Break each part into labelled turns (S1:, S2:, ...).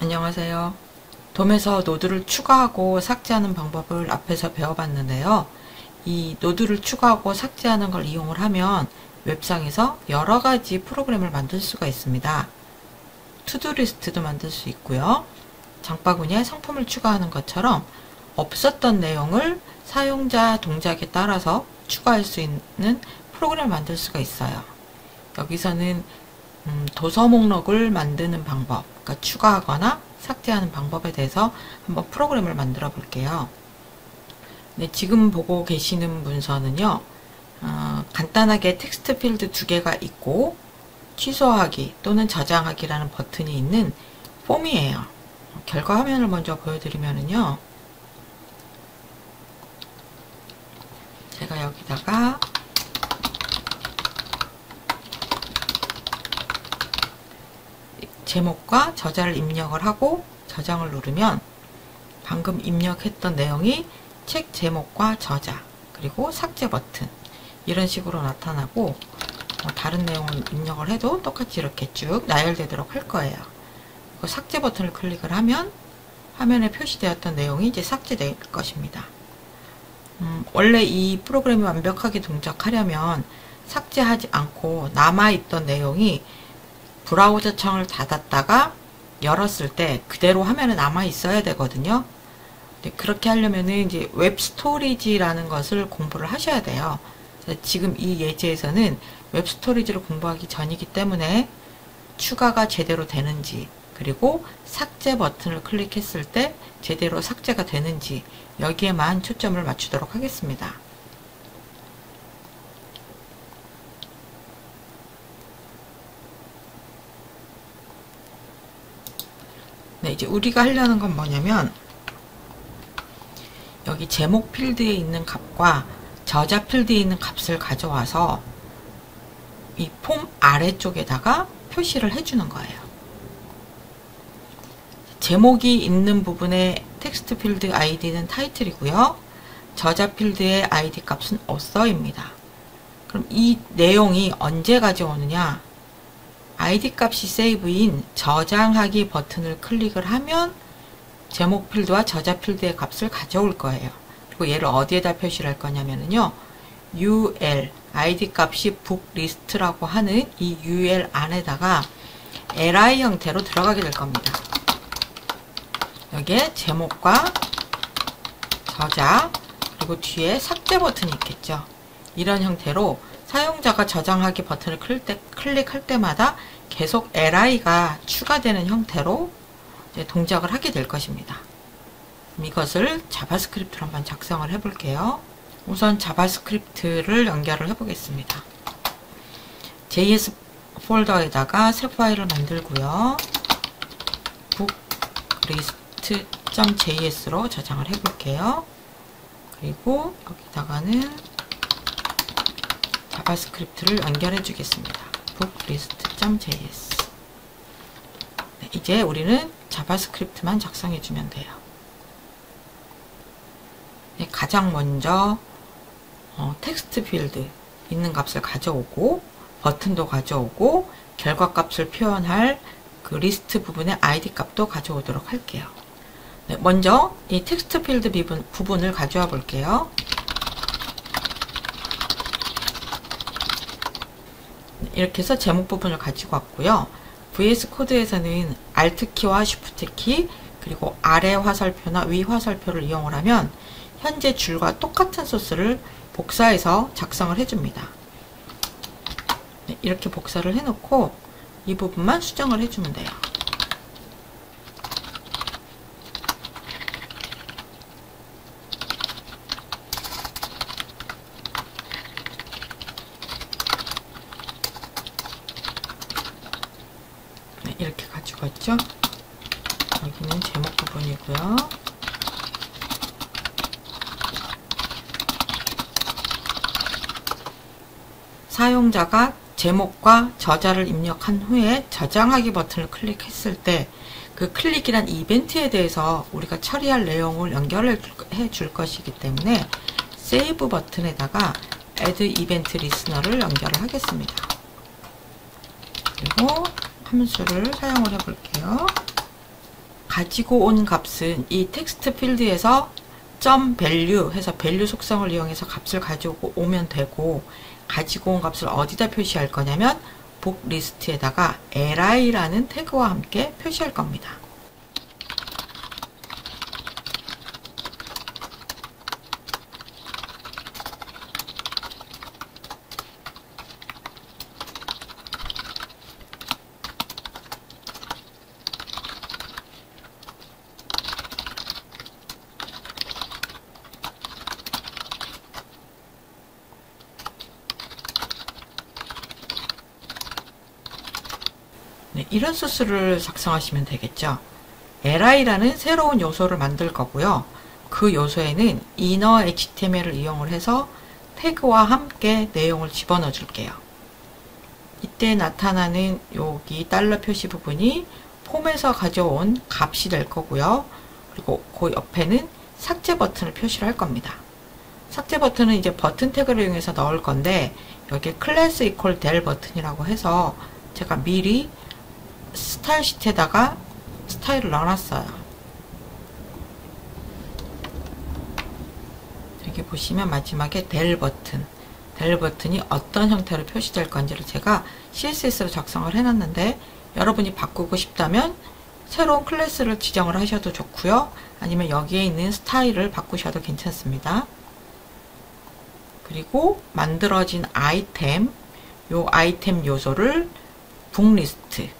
S1: 안녕하세요. 돔에서 노드를 추가하고 삭제하는 방법을 앞에서 배워봤는데요. 이 노드를 추가하고 삭제하는 걸 이용을 하면 웹상에서 여러 가지 프로그램을 만들 수가 있습니다. 투두 리스트도 만들 수 있고요. 장바구니에 상품을 추가하는 것처럼 없었던 내용을 사용자 동작에 따라서 추가할 수 있는 프로그램을 만들 수가 있어요. 여기서는 도서 목록을 만드는 방법, 그러니까 추가하거나 삭제하는 방법에 대해서 한번 프로그램을 만들어 볼게요. 네, 지금 보고 계시는 문서는요, 간단하게 텍스트 필드 2개가 있고 취소하기 또는 저장하기라는 버튼이 있는 폼이에요. 결과 화면을 먼저 보여드리면은요, 제가 여기다가 제목과 저자를 입력을 하고 저장을 누르면 방금 입력했던 내용이 책 제목과 저자 그리고 삭제 버튼 이런 식으로 나타나고 다른 내용을 입력을 해도 똑같이 이렇게 쭉 나열되도록 할 거예요. 그리고 삭제 버튼을 클릭을 하면 화면에 표시되었던 내용이 이제 삭제될 것입니다. 원래 이 프로그램이 완벽하게 동작하려면 삭제하지 않고 남아있던 내용이 브라우저 창을 닫았다가 열었을 때 그대로 화면에 남아 있어야 되거든요. 그렇게 하려면은 이제 웹 스토리지라는 것을 공부를 하셔야 돼요. 지금 이 예제에서는 웹 스토리지를 공부하기 전이기 때문에 추가가 제대로 되는지 그리고 삭제 버튼을 클릭했을 때 제대로 삭제가 되는지 여기에만 초점을 맞추도록 하겠습니다. 네, 이제 우리가 하려는 건 뭐냐면 여기 제목 필드에 있는 값과 저자 필드에 있는 값을 가져와서 이 폼 아래쪽에다가 표시를 해주는 거예요. 제목이 있는 부분의 텍스트 필드 아이디는 타이틀이고요. 저자 필드의 아이디 값은 author입니다. 그럼 이 내용이 언제 가져오느냐? 아이디 값이 세이브인 저장하기 버튼을 클릭을 하면 제목 필드와 저자 필드의 값을 가져올 거예요. 그리고 얘를 어디에다 표시를 할 거냐면요. UL, 아이디 값이 북 리스트라고 하는 이 UL 안에다가 li 형태로 들어가게 될 겁니다. 여기에 제목과 저자, 그리고 뒤에 삭제 버튼이 있겠죠. 이런 형태로 사용자가 저장하기 버튼을 클릭할 때마다 계속 li가 추가되는 형태로 이제 동작을 하게 될 것입니다. 이것을 자바스크립트로 한번 작성을 해 볼게요. 우선 자바스크립트를 연결을 해 보겠습니다. JS 폴더에다가 새 파일을 만들고요. bookList.js로 저장을 해 볼게요. 그리고 여기다가는 자바스크립트를 연결해 주겠습니다. bookList.js. 네, 이제 우리는 자바스크립트만 작성해 주면 돼요. 네, 가장 먼저 텍스트 필드 있는 값을 가져오고 버튼도 가져오고 결과 값을 표현할 그 리스트 부분의 아이디 값도 가져오도록 할게요. 네, 먼저 이 텍스트 필드 부분을 가져와 볼게요. 이렇게 해서 제목 부분을 가지고 왔고요. VS 코드에서는 Alt키와 Shift키 그리고 아래 화살표나 위 화살표를 이용을 하면 현재 줄과 똑같은 소스를 복사해서 작성을 해줍니다. 네, 이렇게 복사를 해놓고 이 부분만 수정을 해주면 돼요. 네, 이렇게 가지고 왔죠? 여기는 제목 부분이고요. 사용자가 제목과 저자를 입력한 후에 저장하기 버튼을 클릭했을 때 그 클릭이란 이벤트에 대해서 우리가 처리할 내용을 연결해 줄 것이기 때문에 세이브 버튼에다가 add event listener를 연결을 하겠습니다. 그리고 함수를 사용을 해 볼게요. 가지고 온 값은 이 텍스트 필드에서 .value 해서 밸류 속성을 이용해서 값을 가지고 오면 되고, 가지고 온 값을 어디다 표시할 거냐면 북 리스트에다가 li라는 태그와 함께 표시할 겁니다. 네, 이런 소스를 작성하시면 되겠죠. li라는 새로운 요소를 만들 거고요. 그 요소에는 inner html을 이용을 해서 태그와 함께 내용을 집어넣어 줄게요. 이때 나타나는 여기 달러 표시 부분이 폼에서 가져온 값이 될 거고요. 그리고 그 옆에는 삭제 버튼을 표시를 할 겁니다. 삭제 버튼은 이제 버튼 태그를 이용해서 넣을 건데, 여기 클래스 이퀄 될 버튼이라고 해서 제가 미리 스타일 시트에다가 스타일을 넣어놨어요. 여기 보시면 마지막에 될 버튼이 어떤 형태로 표시될 건지를 제가 CSS로 작성을 해놨는데, 여러분이 바꾸고 싶다면 새로운 클래스를 지정을 하셔도 좋고요. 아니면 여기에 있는 스타일을 바꾸셔도 괜찮습니다. 그리고 만들어진 아이템, 요 아이템 요소를 북리스트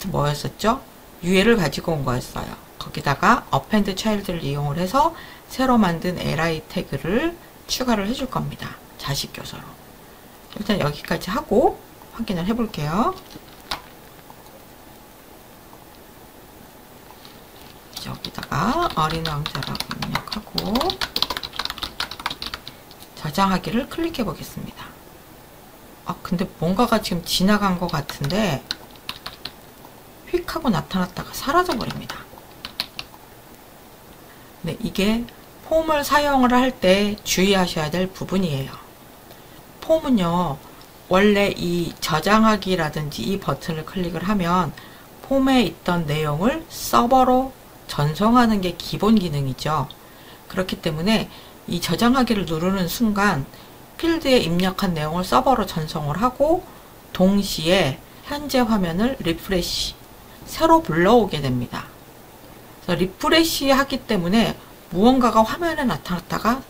S1: 뭐였었죠? UL을 가지고 온 거였어요. 거기다가 append child를 이용을 해서 새로 만든 li 태그를 추가를 해줄 겁니다. 자식 요소로. 일단 여기까지 하고 확인을 해볼게요. 여기다가 어린 왕자라고 입력하고 저장하기를 클릭해 보겠습니다. 근데 뭔가가 지금 지나간 것 같은데 휙 하고 나타났다가 사라져 버립니다. 네, 이게 폼을 사용을 할 때 주의하셔야 될 부분이에요. 폼은요, 원래 이 저장하기라든지 이 버튼을 클릭을 하면 폼에 있던 내용을 서버로 전송하는 게 기본 기능이죠. 그렇기 때문에 이 저장하기를 누르는 순간 필드에 입력한 내용을 서버로 전송을 하고, 동시에 현재 화면을 리프레시, 새로 불러오게 됩니다. 그래서 리프레시 하기 때문에 무언가가 화면에 나타났다가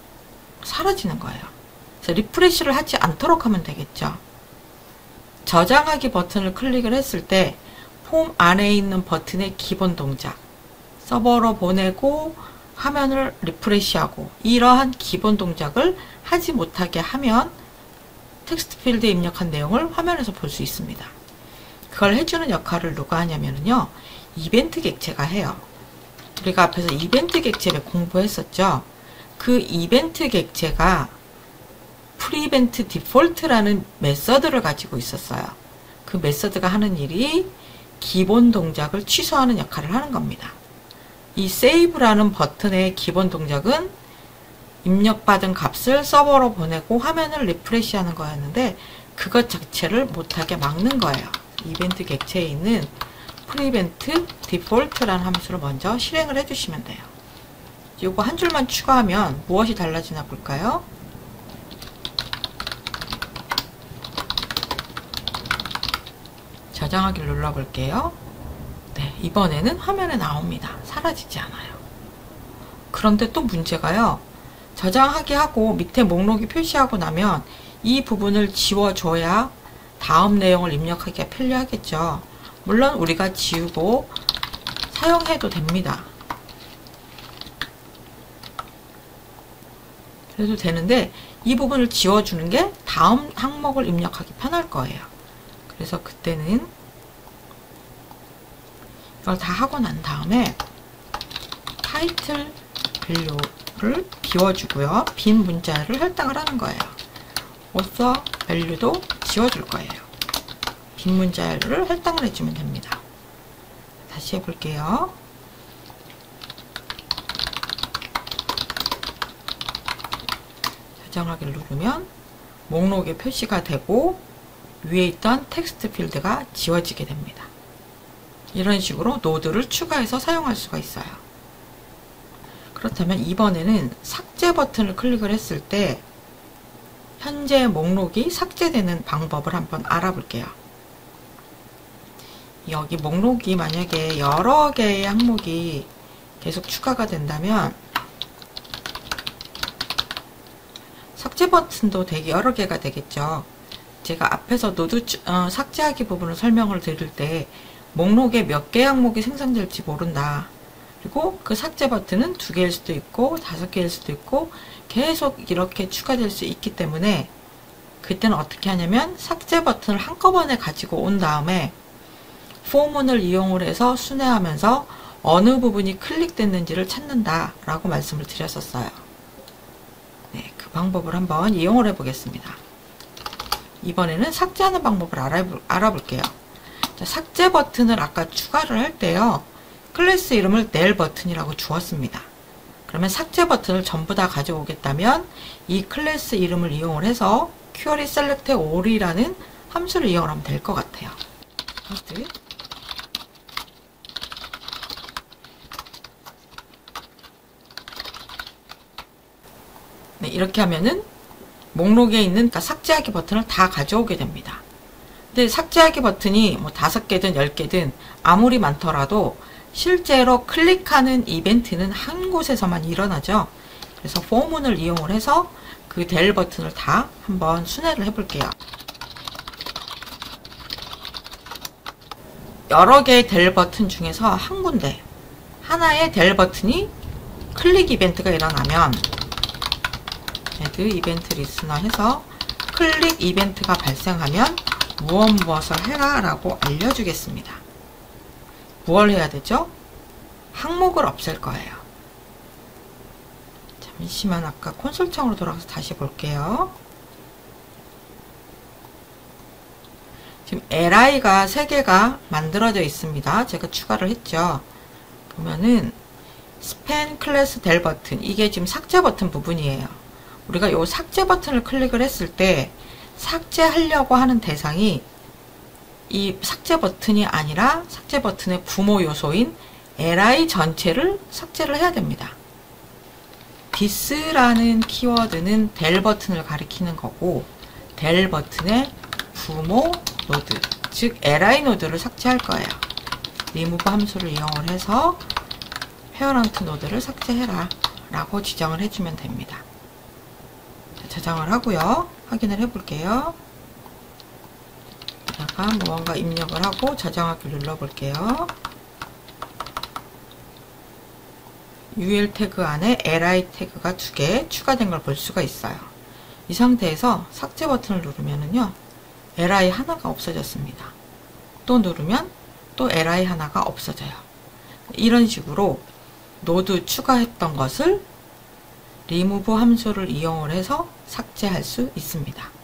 S1: 사라지는 거예요. 그래서 리프레시를 하지 않도록 하면 되겠죠. 저장하기 버튼을 클릭을 했을 때 폼 안에 있는 버튼의 기본 동작, 서버로 보내고 화면을 리프레시하고, 이러한 기본 동작을 하지 못하게 하면 텍스트 필드에 입력한 내용을 화면에서 볼 수 있습니다. 그걸 해주는 역할을 누가 하냐면요, 이벤트 객체가 해요. 우리가 앞에서 이벤트 객체를 공부했었죠. 그 이벤트 객체가 프리벤트 디폴트라는 메서드를 가지고 있었어요. 그 메서드가 하는 일이 기본 동작을 취소하는 역할을 하는 겁니다. 이 세이브라는 버튼의 기본 동작은 입력받은 값을 서버로 보내고 화면을 리프레시하는 거였는데, 그것 자체를 못하게 막는 거예요. 이벤트 객체에 있는 프리벤트 디폴트라는 함수를 먼저 실행을 해주시면 돼요. 이거 한 줄만 추가하면 무엇이 달라지나 볼까요? 저장하기를 눌러볼게요. 네, 이번에는 화면에 나옵니다. 사라지지 않아요. 그런데 또 문제가요, 저장하기 하고 밑에 목록이 표시하고 나면 이 부분을 지워줘야 다음 내용을 입력하기가 편리하겠죠. 물론 우리가 지우고 사용해도 됩니다. 그래도 되는데 이 부분을 지워주는 게 다음 항목을 입력하기 편할 거예요. 그래서 그때는 이걸 다 하고 난 다음에 타이틀 밸류를 비워주고요. 빈 문자를 할당을 하는 거예요. author 밸류도 지워줄 거예요. 빈 문자를 할당을 해주면 됩니다. 다시 해볼게요. 저장하기를 누르면 목록에 표시가 되고 위에 있던 텍스트 필드가 지워지게 됩니다. 이런 식으로 노드를 추가해서 사용할 수가 있어요. 그렇다면 이번에는 삭제 버튼을 클릭을 했을 때 현재 목록이 삭제되는 방법을 한번 알아볼게요. 여기 목록이 만약에 여러 개의 항목이 계속 추가가 된다면 삭제 버튼도 되게 여러 개가 되겠죠. 제가 앞에서 노드 삭제하기 부분을 설명을 드릴 때 목록에 몇 개의 항목이 생성될지 모른다. 그리고 그 삭제 버튼은 2개일 수도 있고 5개일 수도 있고 계속 이렇게 추가될 수 있기 때문에 그때는 어떻게 하냐면 삭제 버튼을 한꺼번에 가지고 온 다음에 포문을 이용을 해서 순회하면서 어느 부분이 클릭됐는지를 찾는다 라고 말씀을 드렸었어요. 네, 그 방법을 한번 이용을 해 보겠습니다. 이번에는 삭제하는 방법을 알아볼게요. 자, 삭제 버튼을 아까 추가를 할 때요, 클래스 이름을 낼 버튼이라고 주었습니다. 그러면 삭제 버튼을 전부 다 가져오겠다면 이 클래스 이름을 이용을 해서 query select all이라는 함수를 이용하면 될 것 같아요. 네, 이렇게 하면은 목록에 있는 그러니까 삭제하기 버튼을 다 가져오게 됩니다. 근데 삭제하기 버튼이 뭐 5개든 10개든 아무리 많더라도 실제로 클릭하는 이벤트는 한 곳에서만 일어나죠. 그래서 포문을 이용을 해서 그 될 버튼을 다 한번 순회를 해볼게요. 여러 개의 될 버튼 중에서 한 군데 하나의 될 버튼이 클릭 이벤트가 일어나면 add 이벤트 리스너 해서 클릭 이벤트가 발생하면 무엇을 해라 라고 알려주겠습니다. 무엇을 해야 되죠? 항목을 없앨 거예요. 잠시만 아까 콘솔 창으로 돌아가서 다시 볼게요. 지금 li가 3개가 만들어져 있습니다. 제가 추가를 했죠. 보면은 span 클래스 될 버튼, 이게 지금 삭제 버튼 부분이에요. 우리가 요 삭제 버튼을 클릭을 했을 때 삭제하려고 하는 대상이 이 삭제 버튼이 아니라 삭제 버튼의 부모 요소인 li 전체를 삭제를 해야 됩니다. this라는 키워드는 될 버튼을 가리키는 거고 될 버튼의 부모 노드, 즉 li 노드를 삭제할 거예요. remove 함수를 이용을 해서 parent 노드를 삭제해라 라고 지정을 해주면 됩니다. 저장을 하고요. 확인을 해볼게요. 여기다가 무언가 입력을 하고 저장하기를 눌러볼게요. ul 태그 안에 li 태그가 2개 추가된 걸 볼 수가 있어요. 이 상태에서 삭제 버튼을 누르면은요, li 하나가 없어졌습니다. 또 누르면 또 li 하나가 없어져요. 이런 식으로 노드 추가했던 것을 remove 함수를 이용을 해서 삭제할 수 있습니다.